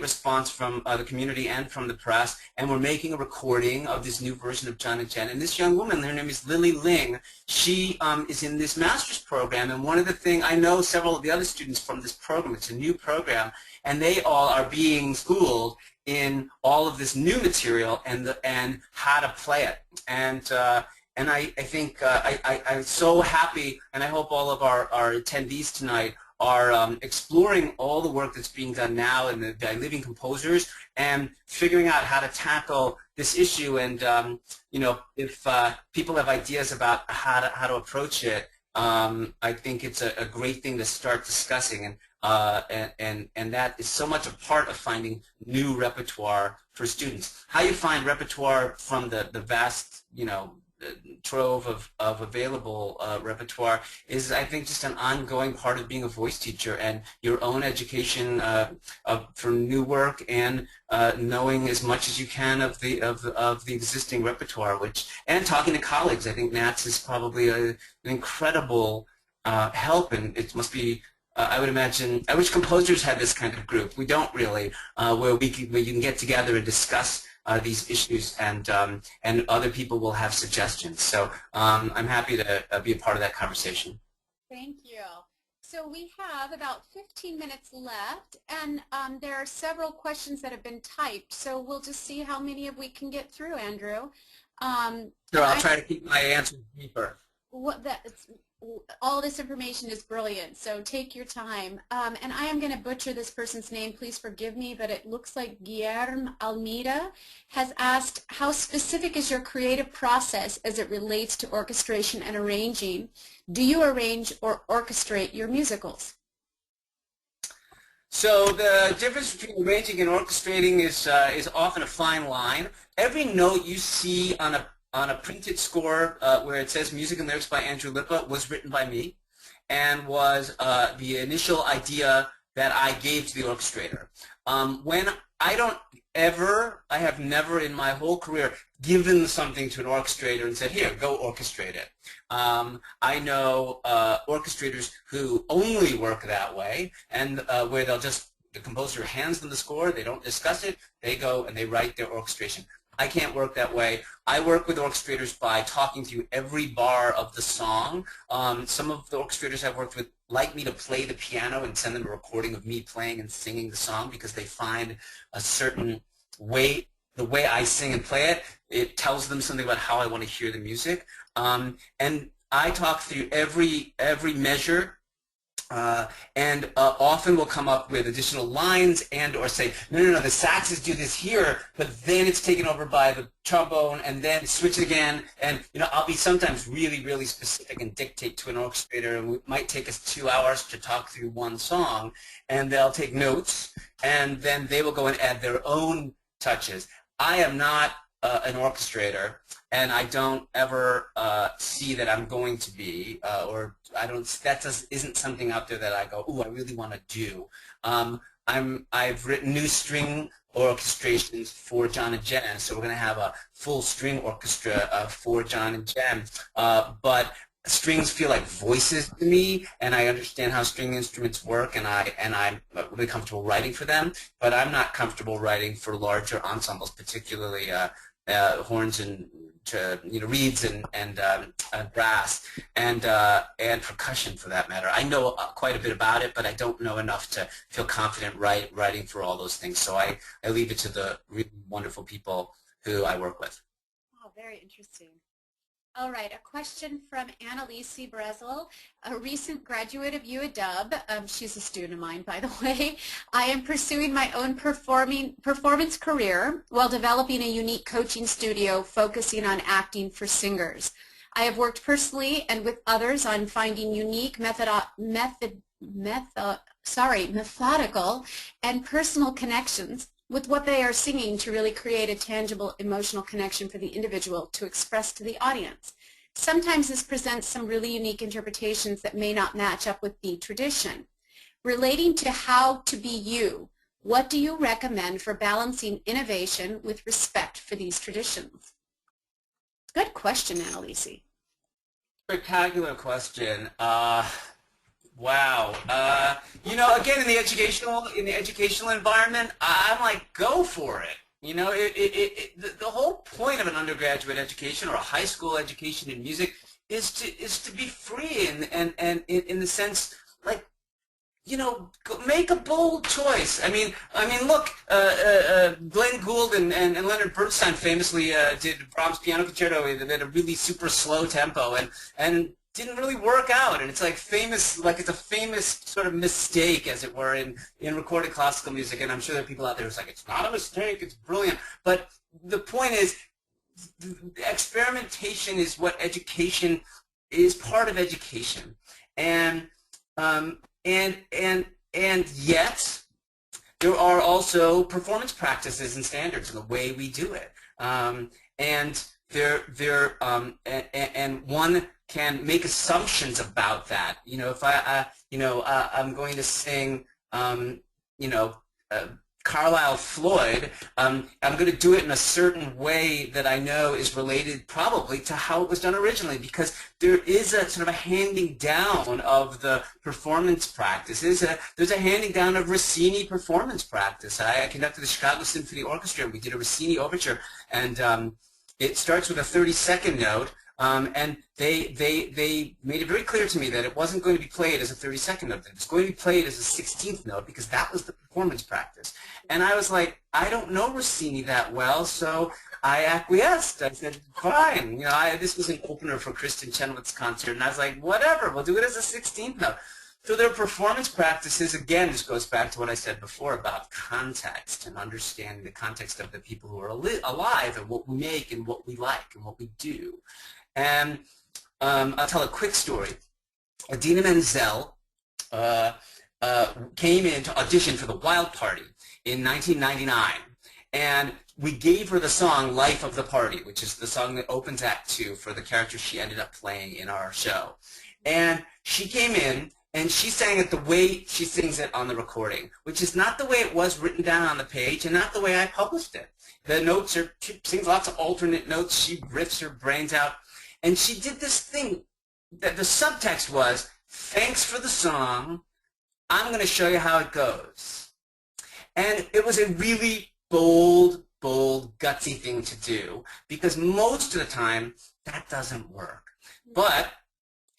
response from the community and from the press, and we're making a recording of this new version of John and Jen. And this young woman, her name is Lily Ling, she is in this master's program, and one of the things, I know several of the other students from this program, it's a new program, and they all are being schooled in all of this new material and how to play it. And I think I'm so happy, and I hope all of our attendees tonight are exploring all the work that's being done now in the living composers and figuring out how to tackle this issue. And if people have ideas about how to approach it, I think it's a great thing to start discussing. And that is so much a part of finding new repertoire for students. How you find repertoire from the vast, trove of available repertoire is, I think, just an ongoing part of being a voice teacher and your own education for new work and knowing as much as you can of the existing repertoire, and talking to colleagues. I think NATS is probably an incredible help, and it must be. I would imagine, I wish composers had this kind of group. We don't really, where you can get together and discuss these issues, and other people will have suggestions. So I'm happy to be a part of that conversation. Thank you. So we have about 15 minutes left, and there are several questions that have been typed. So we'll just see how many of we can get through, Andrew. Sure, I'll try to keep my answers deeper. All this information is brilliant, so take your time. And I am going to butcher this person's name, please forgive me, but it looks like Guillermo Almeida has asked, how specific is your creative process as it relates to orchestration and arranging? Do you arrange or orchestrate your musicals? So the difference between arranging and orchestrating is often a fine line. Every note you see on a printed score where it says music and lyrics by Andrew Lippa was written by me and was the initial idea that I gave to the orchestrator. When I have never in my whole career given something to an orchestrator and said, here, go orchestrate it. I know orchestrators who only work that way, and where the composer hands them the score, they don't discuss it, they go and they write their orchestration. I can't work that way. I work with orchestrators by talking through every bar of the song. Some of the orchestrators I've worked with like me to play the piano and send them a recording of me playing and singing the song because they find a certain way, the way I sing and play it, it tells them something about how I want to hear the music. And I talk through every measure and often will come up with additional lines and or say, no, the saxes do this here, but then it's taken over by the trombone, and then switch it again. And I'll be sometimes really, really specific and dictate to an orchestrator. And it might take us 2 hours to talk through one song, and they'll take notes, and then they will go and add their own touches. I am not an orchestrator, and I don't ever see that I'm going to be, or I don't. That just isn't something out there that I go, ooh, I really want to do. I've written new string orchestrations for John and Jen, so we're going to have a full string orchestra for John and Jen. But strings feel like voices to me, and I understand how string instruments work, and I'm really comfortable writing for them. But I'm not comfortable writing for larger ensembles, particularly horns and reeds and brass and percussion, for that matter. I know quite a bit about it, but I don't know enough to feel confident writing for all those things. So I leave it to the really wonderful people who I work with. Oh, very interesting. All right, a question from Annalise Brezel, a recent graduate of UW. She's a student of mine, by the way. I am pursuing my own performance career while developing a unique coaching studio focusing on acting for singers. I have worked personally and with others on finding unique methodical and personal connections with what they are singing to really create a tangible emotional connection for the individual to express to the audience. Sometimes this presents some really unique interpretations that may not match up with the tradition. Relating to how to be you, what do you recommend for balancing innovation with respect for these traditions? Good question, Annalise. Spectacular question. Wow. Again, in the educational environment, I'm like, go for it. The whole point of an undergraduate education or a high school education in music is to be free and in the sense, like, make a bold choice. I mean, look, Glenn Gould and Leonard Bernstein famously did Brahms Piano Concerto at a really super slow tempo, and didn't really work out, and it's like famous, like it's a famous sort of mistake, as it were, in recorded classical music. And I'm sure there are people out there who's like, it's not a mistake, it's brilliant. But the point is, experimentation is what education is, part of education, and yet there are also performance practices and standards in the way we do it, and one can make assumptions about that. If I'm going to sing, Carlisle Floyd, I'm going to do it in a certain way that I know is related probably to how it was done originally, because there is a sort of a handing down of the performance practices. There's a handing down of Rossini performance practice. I conducted the Chicago Symphony Orchestra, and we did a Rossini overture, and it starts with a 30-second note. And they made it very clear to me that it wasn't going to be played as a 32nd note. It was going to be played as a 16th note, because that was the performance practice. And I was like, I don't know Rossini that well, so I acquiesced. I said, fine. This was an opener for Kristen Chenoweth's concert, and I was like, whatever, we'll do it as a 16th note. So their performance practices, again, this goes back to what I said before about context and understanding the context of the people who are alive and what we make and what we like and what we do. And I'll tell a quick story. Idina Menzel came in to audition for the Wild Party in 1999, and we gave her the song Life of the Party, which is the song that opens Act 2 for the character she ended up playing in our show. And she came in, and she sang it the way she sings it on the recording, which is not the way it was written down on the page and not the way I published it. The notes are, she sings lots of alternate notes, she riffs her brains out. And she did this thing that the subtext was, thanks for the song, I'm going to show you how it goes. And it was a really bold, gutsy thing to do, because most of the time that doesn't work. But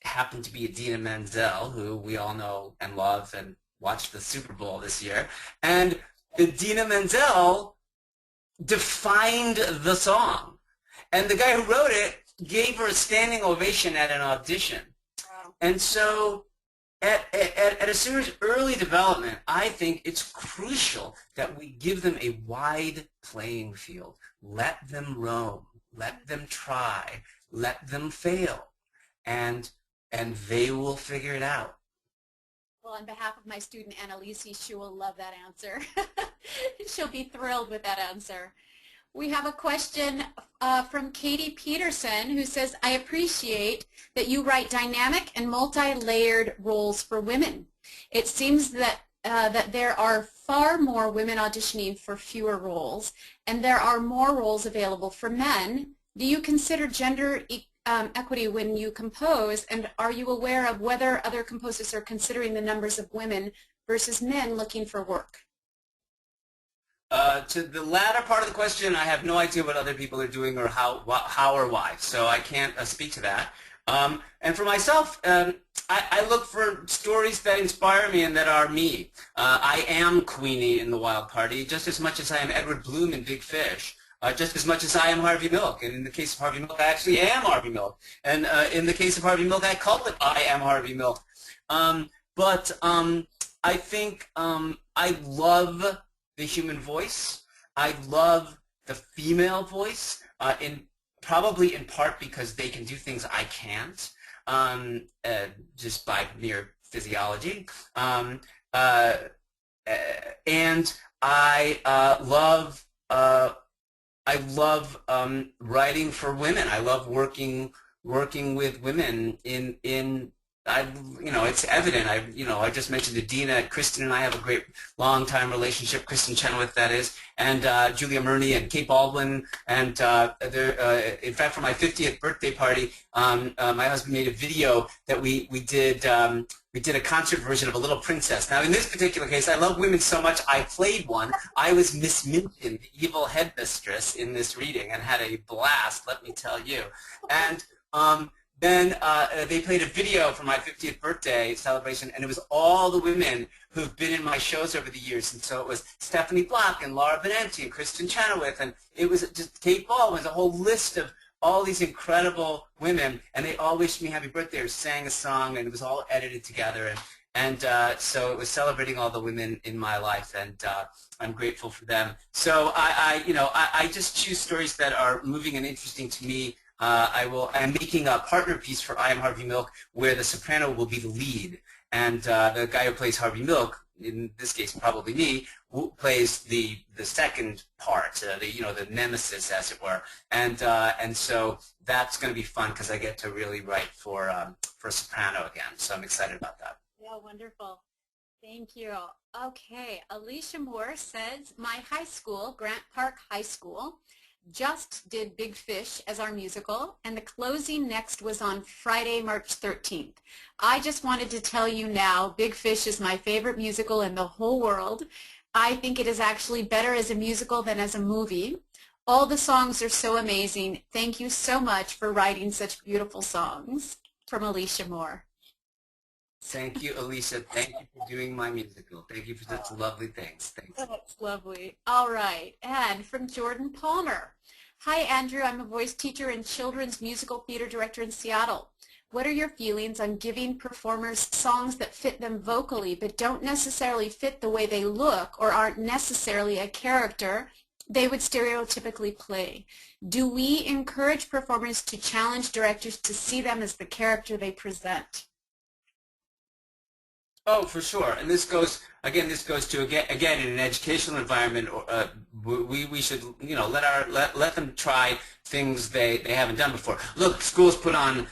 it happened to be Idina Menzel, who we all know and love and watched the Super Bowl this year. And Idina Menzel defined the song. And the guy who wrote it gave her a standing ovation at an audition. Wow. And so at a student's early development, I think it's crucial that we give them a wide playing field. Let them roam. Let them try. Let them fail. And they will figure it out. Well, on behalf of my student Annalise, she will love that answer. She'll be thrilled with that answer. We have a question from Katie Peterson, who says, I appreciate that you write dynamic and multi-layered roles for women. It seems that there are far more women auditioning for fewer roles, and there are more roles available for men. Do you consider gender equity when you compose, and are you aware of whether other composers are considering the numbers of women versus men looking for work? To the latter part of the question, I have no idea what other people are doing or how or why, so I can't speak to that. And for myself, I look for stories that inspire me and that are me. I am Queenie in The Wild Party just as much as I am Edward Bloom in Big Fish. Just as much as I am Harvey Milk. And in the case of Harvey Milk, I actually am Harvey Milk. And in the case of Harvey Milk, I call it I am Harvey Milk. But I think I love the human voice. I love the female voice, probably in part because they can do things I can't, just by mere physiology. And I love writing for women. I love working with women it's evident. I just mentioned Adina. Kristen and I have a great long-time relationship. Kristen Chenoweth, that is, and Julia Murney and Kate Baldwin. And in fact, for my 50th birthday party, my husband made a video that we did. We did a concert version of A Little Princess. Now, in this particular case, I love women so much, I played one. I was Miss Minchin, the evil headmistress, in this reading, and had a blast, let me tell you. And then they played a video for my 50th birthday celebration, and it was all the women who've been in my shows over the years. And so it was Stephanie Block and Laura Benanti and Kristen Chenoweth, and it was just Kate Baldwin, a whole list of all these incredible women, and they all wished me happy birthday or sang a song, and it was all edited together. And so it was celebrating all the women in my life, and I'm grateful for them. So I just choose stories that are moving and interesting to me. I'm making a partner piece for I Am Harvey Milk where the soprano will be the lead, and the guy who plays Harvey Milk, in this case probably me, plays the second part, the nemesis, as it were, and so that's going to be fun because I get to really write for soprano again. So I'm excited about that. Yeah, wonderful. Thank you. Okay, Alicia Moore says, my high school, Grant Park High School, just did Big Fish as our musical, and the closing next was on Friday, March 13th. I just wanted to tell you now, Big Fish is my favorite musical in the whole world. I think it is actually better as a musical than as a movie. All the songs are so amazing. Thank you so much for writing such beautiful songs. From Alicia Moore. Thank you, Alicia. Thank you for doing my musical. Thank you for such lovely things. Thanks. That's lovely. All right. And from Jordan Palmer. Hi, Andrew. I'm a voice teacher and children's musical theater director in Seattle. What are your feelings on giving performers songs that fit them vocally but don't necessarily fit the way they look or aren't necessarily a character they would stereotypically play? Do we encourage performers to challenge directors to see them as the character they present? Oh, for sure. And this goes to again in an educational environment. We should let them try things they haven't done before. Look, schools put on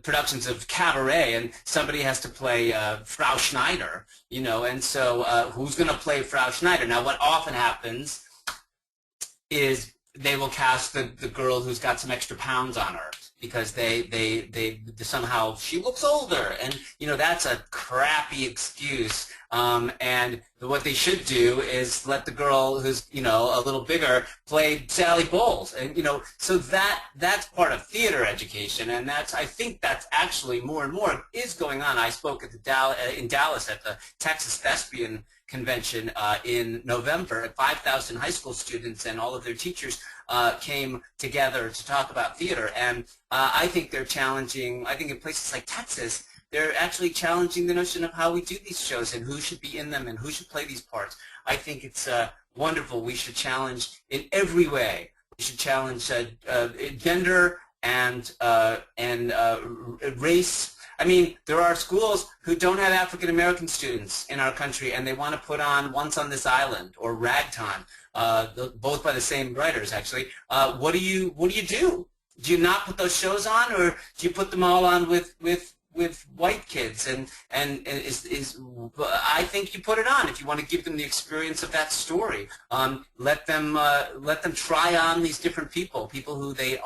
productions of Cabaret, and somebody has to play Frau Schneider, and so who's going to play Frau Schneider? Now, what often happens is they will cast the girl who's got some extra pounds on her because they somehow she looks older, and that's a crappy excuse. And what they should do is let the girl who's a little bigger play Sally Bowles, and so that's part of theater education, and I think that's actually more and more is going on. I spoke at in Dallas at the Texas Thespian Convention in November. 5,000 high school students and all of their teachers came together to talk about theater, and I think they're challenging. I think in places like Texas, they're actually challenging the notion of how we do these shows and who should be in them and who should play these parts. I think it's wonderful. We should challenge in every way. We should challenge gender and race. I mean, there are schools who don't have African American students in our country, and they want to put on Once on This Island or Ragtime, both by the same writers, actually. What do you do? Do you not put those shows on, or do you put them all on with white kids? And I think you put it on if you want to give them the experience of that story. Let them try on these different people who they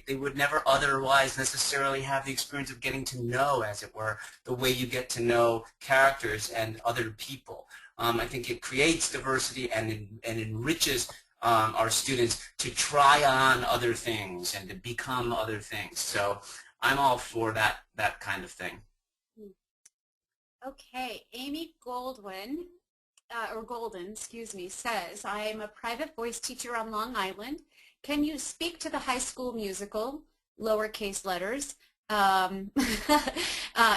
would never otherwise necessarily have the experience of getting to know, as it were, the way you get to know characters and other people. I think it creates diversity and enriches our students to try on other things and to become other things. So I'm all for that kind of thing. Okay, Amy Golden, excuse me, says, I am a private voice teacher on Long Island. Can you speak to the high school musical, lowercase letters,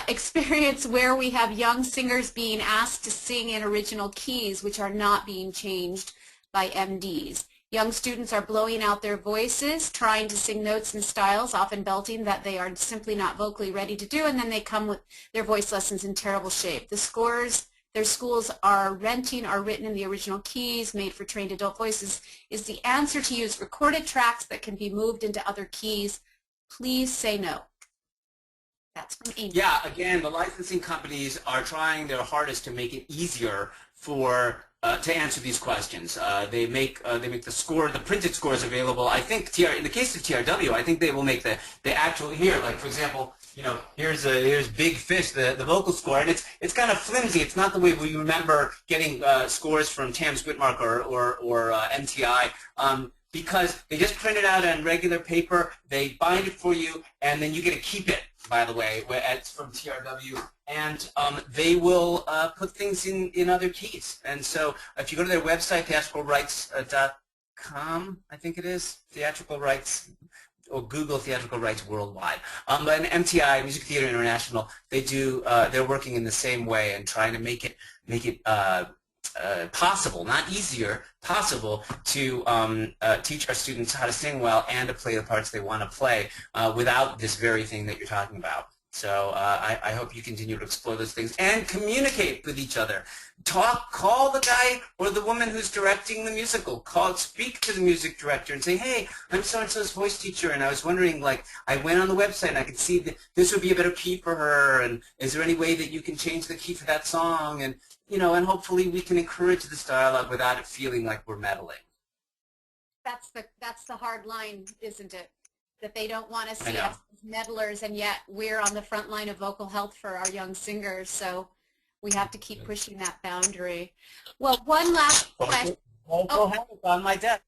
experience where we have young singers being asked to sing in original keys which are not being changed by MDs. Young students are blowing out their voices, trying to sing notes and styles, often belting that they are simply not vocally ready to do, and then they come with their voice lessons in terrible shape. The scores their schools are renting are written in the original keys, made for trained adult voices. Is the answer to use recorded tracks that can be moved into other keys? Please say no. That's from Amy. Yeah, again, the licensing companies are trying their hardest to make it easier for to answer these questions. They make the printed scores available. I think in the case of TRW, I think they will make the actual like for example, here's Big Fish, the vocal score, and it's kind of flimsy. It's not the way we remember getting scores from Tams Whitmark or MTI. Because they just print it out on regular paper, they bind it for you, and then you get to keep it, by the way. It's from TRW, and they will put things in other keys. And so if you go to their website, theatricalrights.com, I think it is, theatrical rights, or Google theatrical rights worldwide. But MTI, Music Theater International, they're working in the same way and trying to make it possible, not easier, possible to teach our students how to sing well and to play the parts they want to play without this very thing that you're talking about. So I hope you continue to explore those things and communicate with each other. Call the guy or the woman who's directing the musical. Speak to the music director and say, hey, I'm so-and-so's voice teacher, and I was wondering, like, I went on the website and I could see that this would be a better key for her, and is there any way that you can change the key for that song? And and hopefully we can encourage this dialogue without it feeling like we're meddling. That's the hard line, isn't it? That they don't want to see us as meddlers, and yet we're on the front line of vocal health for our young singers. So we have to keep pushing that boundary. Well, one last question. Vocal health on my desk.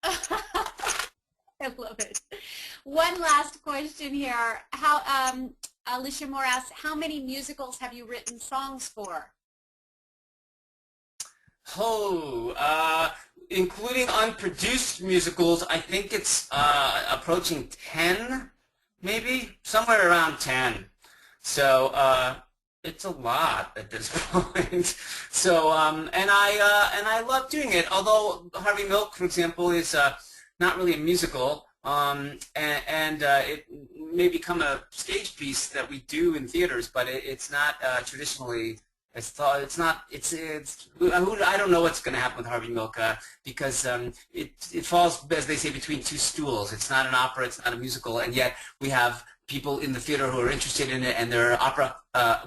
I love it. One last question here. Alicia Moore asks, how many musicals have you written songs for? Including unproduced musicals, I think it's approaching 10, maybe somewhere around 10. So it's a lot at this point. So and I love doing it. Although Harvey Milk, for example, is not really a musical, and it may become a stage piece that we do in theaters, but it's not traditionally. I don't know what's going to happen with Harvey Milk because it falls, as they say, between two stools. It's not an opera, it's not a musical, and yet we have people in the theater who are interested in it, and there are opera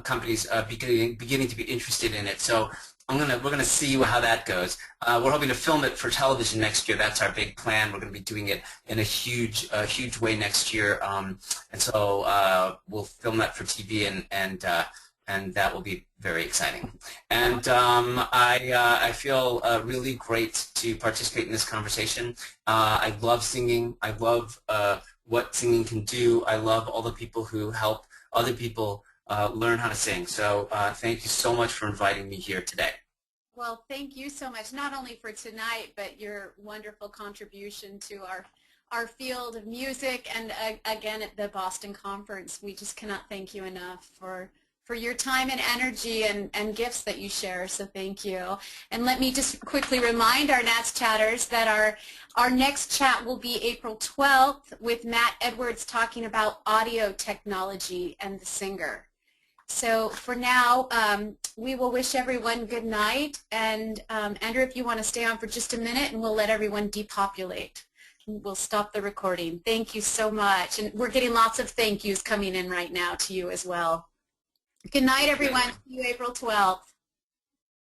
companies beginning to be interested in it. So we're gonna see how that goes. We're hoping to film it for television next year. That's our big plan. We're going to be doing it in a huge way next year, and so we'll film that for TV and that will be very exciting. And I feel really great to participate in this conversation. I love singing. I love what singing can do. I love all the people who help other people learn how to sing. So thank you so much for inviting me here today. Well, thank you so much, not only for tonight, but your wonderful contribution to our field of music, and again at the Boston Conference. We just cannot thank you enough for your time and energy and gifts that you share, so thank you. And let me just quickly remind our NATS chatters that our next chat will be April 12th with Matt Edwards talking about audio technology and the singer. So for now, we will wish everyone good night, and Andrew, if you want to stay on for just a minute, and we'll let everyone depopulate. We'll stop the recording. Thank you so much, and we're getting lots of thank yous coming in right now to you as well. Good night, everyone. See you April 12th.